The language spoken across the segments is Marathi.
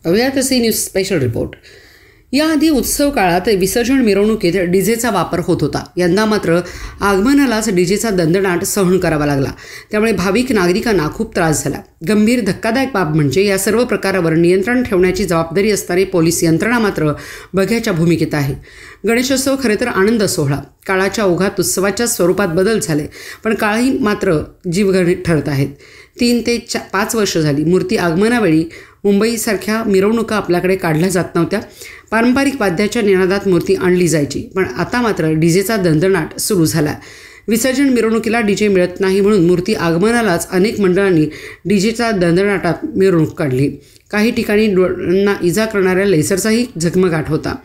अव्यात सी न्यूज स्पेशल रिपोर्ट। याआधी उत्सव काळात विसर्जन मिरवणुकीत डीजेचा वापर होत होता। यंदा मात्र आगमनालाच डीजेचा दणदणाट सहन करावा लागला। त्यामुळे भाविक नागरिकांना खूप त्रास झाला। गंभीर धक्कादायक बाब म्हणजे या सर्व प्रकारावर नियंत्रण ठेवण्याची जबाबदारी असणारी पोलीस यंत्रणा मात्र बघ्याच्या भूमिकेत आहे। गणेशोत्सव खरे तर आनंद सोहळा, काळाच्या ओघात उत्सवाच्या स्वरूपात बदल झाले, पण काळही मात्र जीवघेणी ठरत आहेत। 3 ते 5 वर्ष झाली मूर्ती आगमनावेळी मुंबईसारख्या मिरवणुका आपल्याकडे काढल्या जात नव्हत्या। पारंपरिक वाद्याच्या निनादात मूर्ती आणली जायची, पण आता मात्र डीजेचा दणदणाट सुरू झाला। विसर्जन मिरवणुकीला डीजे मिळत नाही म्हणून मूर्ती आगमनालाच अनेक मंडळांनी डीजेचा दणदणाटात मिरवणूक काढली। काही ठिकाणी डोळ्यांना इजा करणाऱ्या लेसरचाही झगमगाट होता।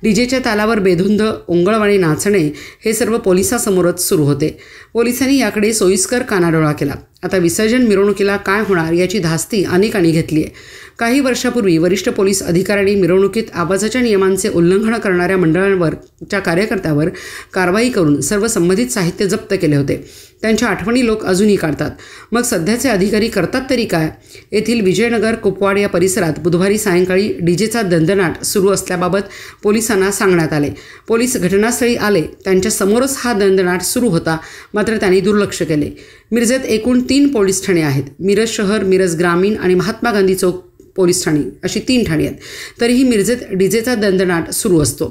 डीजेच्या तालावर बेधुंद ओंगळवाणी नाचणे हे सर्व पोलिसांसमोरच सुरू होते। पोलिसांनी याकडे सोयीस्कर कानाडोळा केला। आता विसर्जन मिरवणुकीला काय होणार याची धास्ती अनेकांनी घेतली आहे। काही वर्षापूर्वी वरिष्ठ पोलीस अधिकाऱ्यांनी मिरवणुकीत आवाजाच्या नियमांचे उल्लंघन करणाऱ्या मंडळांवरच्या कार्यकर्त्यावर कारवाई करून सर्व संबंधित साहित्य जप्त केले होते। त्यांच्या आठवणी लोक अजूनही काढतात। मग सध्याचे अधिकारी करतात तरी काय? येथील विजयनगर कुपवाड या परिसरात बुधवारी सायंकाळी डीजेचा दणदणाट सुरू असल्याबाबत पोलिसांना सांगण्यात आले। पोलीस घटनास्थळी आले, त्यांच्या समोरच हा दणदणाट सुरू होता, मात्र त्यांनी दुर्लक्ष केले। मिरजेत एकूण 3 पोलीस ठाणे आहेत। मिरज शहर, मिरज ग्रामीण आणि महात्मा गांधी चौक पोलीस ठाणे अशी 3 ठाणी आहेत। तरीही मिरजेत डीजेचा दणदणाट सुरू असतो।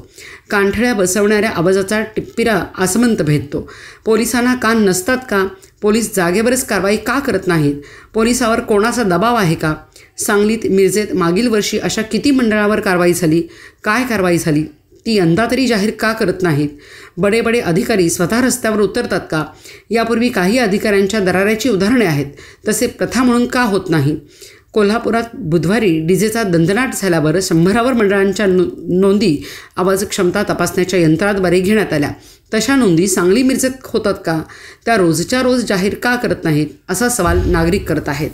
कानठळ्या बसवणाऱ्या आवाजाचा टिप्पिरा आसमंत भेदतो। पोलिसांना कान नसतात का? पोलीस जागेवरच कारवाई का करत नाहीत? पोलिसावर कोणाचा दबाव आहे का? सांगलीत, मिरजेत मागील वर्षी अशा किती मंडळावर कारवाई झाली? काय कारवाई झाली ती यंदा तरी जाहीर का करत नाहीत? बडे बडे अधिकारी स्वतः रस्त्यावर उतरतात का? यापूर्वी काही अधिकाऱ्यांच्या दराऱ्याची उदाहरणे आहेत, तसे प्रथा म्हणून का होत नाही? कोल्हापुरात बुधवारी डीजेचा दणदणाट झाल्यावर 100वर मंडळांच्या नोंदी आवाज क्षमता तपासण्याच्या यंत्राद्वारे घेण्यात आल्या। तशा नोंदी सांगली, मिरजेत होतात का? त्या रोजच्या रोज जाहीर का करत नाहीत असा सवाल नागरिक करत आहेत।